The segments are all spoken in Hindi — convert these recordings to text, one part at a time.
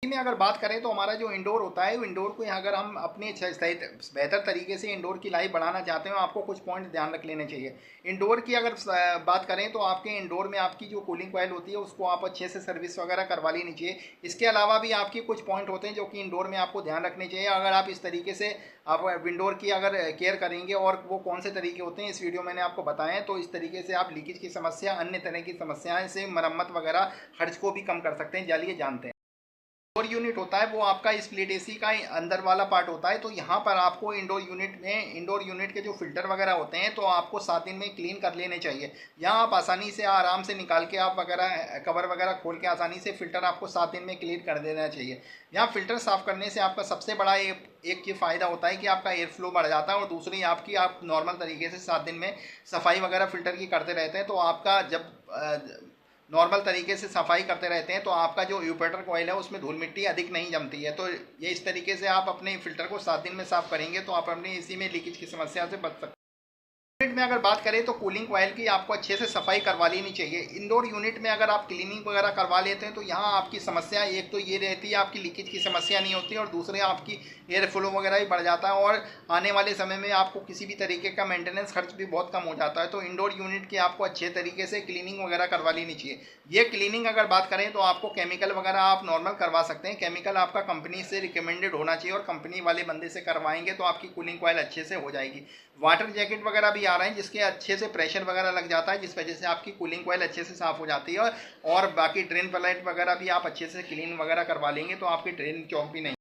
में अगर बात करें तो हमारा जो इंडोर होता है, वो इंडोर को अगर हम अपने बेहतर तरीके से इंडोर की लाइफ बढ़ाना चाहते हैं, आपको कुछ पॉइंट ध्यान रख लेने चाहिए। इंडोर की अगर बात करें तो आपके इंडोर में आपकी जो कूलिंग कॉइल होती है उसको आप अच्छे से सर्विस वगैरह करवा लेनी चाहिए। इसके अलावा भी आपकी कुछ पॉइंट होते हैं जो कि इंडोर में आपको ध्यान रखने चाहिए। अगर आप इस तरीके से आप विंडोर की अगर केयर करेंगे, और वो कौन से तरीके होते हैं इस वीडियो मैंने आपको बताए हैं, तो इस तरीके से आप लीकेज की समस्या, अन्य तरह की समस्याएं से मरम्मत वगैरह खर्च को भी कम कर सकते हैं। चलिए जानते हैं। इंडोर यूनिट होता है वो आपका स्प्लिट एसी का अंदर वाला पार्ट होता है। तो यहाँ पर आपको इंडोर यूनिट के जो फिल्टर वगैरह होते हैं तो आपको 7 दिन में क्लीन कर लेने चाहिए। यहाँ आप आसानी से आराम से निकाल के आप वगैरह कवर वगैरह खोल के आसानी से फिल्टर आपको 7 दिन में क्लीन कर देना चाहिए। यहाँ फिल्टर साफ करने से आपका सबसे बड़ा एक ये फ़ायदा होता है कि आपका एयर फ्लो बढ़ जाता है, और दूसरी आपकी आप नॉर्मल तरीके से 7 दिन में सफाई वगैरह फिल्टर की करते रहते हैं। तो आपका जब नॉर्मल तरीके से सफाई करते रहते हैं तो आपका जो यूपेटर कॉइल है उसमें धूल मिट्टी अधिक नहीं जमती है। तो ये इस तरीके से आप अपने फिल्टर को 7 दिन में साफ करेंगे तो आप अपने एसी में लीकेज की समस्या से बच सकते हैं। यूनिट में अगर बात करें तो कूलिंग कॉइल की आपको अच्छे से सफाई करवा लेनी चाहिए। इंडोर यूनिट में अगर आप क्लीनिंग वगैरह करवा लेते हैं तो यहाँ आपकी समस्या एक तो ये रहती है, आपकी लीकेज की समस्या नहीं होती, और दूसरे आपकी एयर फ्लो वगैरह भी बढ़ जाता है, और आने वाले समय में आपको किसी भी तरीके का मेंटेनेंस खर्च भी बहुत कम हो जाता है। तो इंडोर यूनिट की आपको अच्छे तरीके से क्लीनिंग वगैरह करवा लेनी चाहिए। ये क्लीनिंग अगर बात करें तो आपको केमिकल वगैरह आप नॉर्मल करवा सकते हैं। केमिकल आपका कंपनी से रिकमेंडेड होना चाहिए, और कंपनी वाले बंदे से करवाएंगे तो आपकी कूलिंग कॉइल अच्छे से हो जाएगी। वाटर जैकेट वगैरह भी आ रहे हैं जिसके अच्छे से प्रेशर वगैरह लग जाता है, जिस वजह से आपकी कूलिंग कॉइल अच्छे से साफ हो जाती है। और बाकी ड्रेन प्लेट वगैरह भी आप अच्छे से क्लीन वगैरह करवा लेंगे तो आपकी ड्रेन चौक भी नहीं।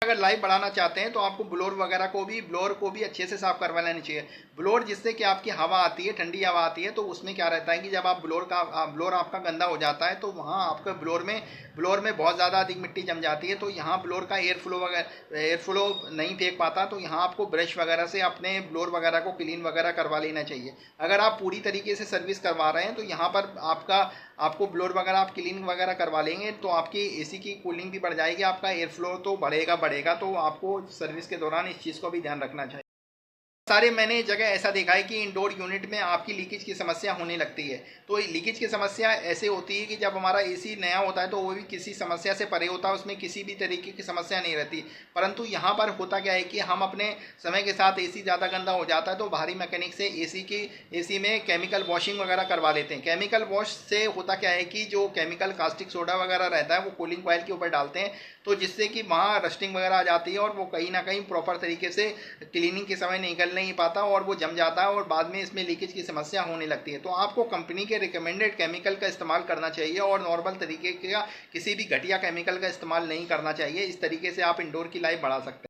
अगर लाइफ बढ़ाना चाहते हैं तो आपको ब्लोअर को भी अच्छे से साफ करवा लेना चाहिए। ब्लोअर जिससे कि आपकी हवा आती है, ठंडी हवा आती है, तो उसमें क्या रहता है कि जब आप ब्लोअर आपका गंदा हो जाता है तो वहाँ आपका ब्लोअर में बहुत ज़्यादा अधिक मिट्टी जम जाती है। तो यहाँ ब्लोअर का एयर फ्लो नहीं फेंक पाता, तो यहाँ आपको ब्रश वगैरह से अपने ब्लोअर वगैरह को क्लीन वगैरह करवा लेना चाहिए। अगर आप पूरी तरीके से सर्विस करवा रहे हैं तो यहाँ पर आपको ब्लोअर वगैरह आप क्लीन वगैरह करवा लेंगे तो आपकी एसी की कूलिंग भी बढ़ जाएगी, आपका एयर फ्लो तो बढ़ेगा। तो आपको सर्विस के दौरान इस चीज़ को भी ध्यान रखना चाहिए। सारे मैंने जगह ऐसा देखा है कि इंडोर यूनिट में आपकी लीकेज की समस्या होने लगती है। तो लीकेज की समस्या ऐसे होती है कि जब हमारा एसी नया होता है तो वो भी किसी समस्या से परे होता है, उसमें किसी भी तरीके की समस्या नहीं रहती। परंतु यहाँ पर होता क्या है कि हम अपने समय के साथ एसी ज़्यादा गंदा हो जाता है तो बाहरी मैकेनिक से एसी में केमिकल वॉशिंग वगैरह करवा लेते हैं। केमिकल वॉश से होता क्या है कि जो केमिकल कास्टिक सोडा वगैरह रहता है वो कूलिंग कॉइल के ऊपर डालते हैं, तो जिससे कि वहाँ रस्टिंग वगैरह आ जाती है और वो कहीं ना कहीं प्रॉपर तरीके से क्लीनिंग के समय निकल नहीं पाता और वो जम जाता है और बाद में इसमें लीकेज की समस्या होने लगती है। तो आपको कंपनी के रिकमेंडेड केमिकल का इस्तेमाल करना चाहिए और नॉर्मल तरीके का किसी भी घटिया केमिकल का इस्तेमाल नहीं करना चाहिए। इस तरीके से आप इंडोर की लाइफ बढ़ा सकते हैं।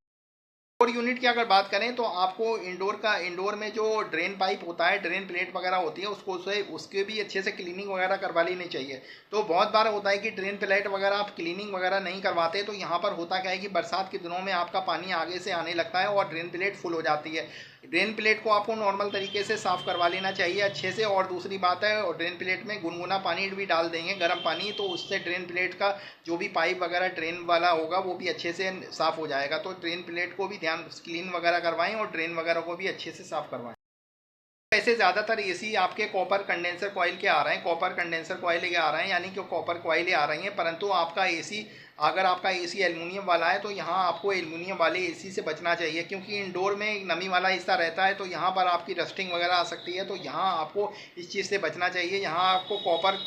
इंडोर यूनिट की अगर बात करें तो आपको इंडोर में जो ड्रेन पाइप होता है, ड्रेन प्लेट वगैरह होती है, उसके भी अच्छे से क्लीनिंग वगैरह करवा लेनी चाहिए। तो बहुत बार होता है कि ड्रेन प्लेट वगैरह आप क्लीनिंग वगैरह नहीं करवाते, तो यहाँ पर होता क्या है कि बरसात के दिनों में आपका पानी आगे से आने लगता है और ड्रेन प्लेट फुल हो जाती है। ड्रेन प्लेट को आपको नॉर्मल तरीके से साफ़ करवा लेना चाहिए अच्छे से। और दूसरी बात है, और ड्रेन प्लेट में गुनगुना पानी भी डाल देंगे, गर्म पानी, तो उससे ड्रेन प्लेट का जो भी पाइप वगैरह ड्रेन वाला होगा वो भी अच्छे से साफ़ हो जाएगा। तो ड्रेन प्लेट को भी ध्यान क्लीन वगैरह करवाएं और ड्रेन वगैरह को भी अच्छे से साफ़ करवाएं। ऐसे ज़्यादातर एसी आपके कॉपर कंडेंसर कॉइल के आ रहे हैं, कॉपर कंडेंसर कॉइल के आ रहे हैं, यानी कि कॉपर कॉइलें आ रही हैं। परंतु आपका एसी, अगर आपका एसी एल्युमिनियम वाला है तो यहाँ आपको एल्युमिनियम वाले एसी से बचना चाहिए, क्योंकि इंडोर में नमी वाला हिस्सा रहता है तो यहाँ पर आपकी रस्टिंग वगैरह आ सकती है। तो यहाँ आपको इस चीज़ से बचना चाहिए। यहाँ आपको कॉपर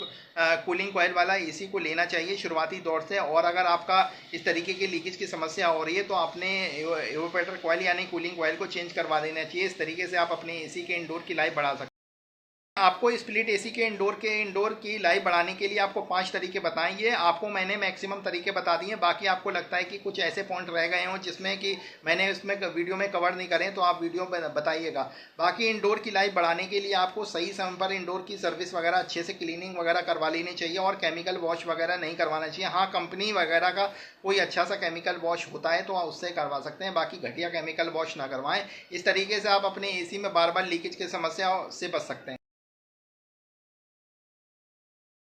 कूलिंग कॉइल वाला एसी को लेना चाहिए शुरुआती दौर से। और अगर आपका इस तरीके की लीकेज की समस्या हो रही है तो आपने एवापोरेटर कॉइल यानी कूलिंग कॉइल को चेंज करवा देना चाहिए। इस तरीके से आप अपने एसी के इंडोर की लाइफ बढ़ा सकते हैं। आपको स्प्लिट एसी के इंडोर की लाइफ बढ़ाने के लिए आपको 5 तरीके बताएंगे। आपको मैंने मैक्सिमम तरीके बता दिए, बाकी आपको लगता है कि कुछ ऐसे पॉइंट रह गए हों जिसमें कि मैंने इसमें वीडियो में कवर नहीं करें तो आप वीडियो में बताइएगा। बाकी इंडोर की लाइफ बढ़ाने के लिए आपको सही समय पर इंडोर की सर्विस वगैरह अच्छे से क्लीनिंग वगैरह करवा लेनी चाहिए और केमिकल वॉश वगैरह नहीं करवाना चाहिए। हाँ, कंपनी वगैरह का कोई अच्छा सा केमिकल वॉश होता है तो आप उससे करवा सकते हैं, बाकी घटिया केमिकल वॉश ना करवाएं। इस तरीके से आप अपने एसी में बार बार लीकेज की समस्या से बच सकते हैं।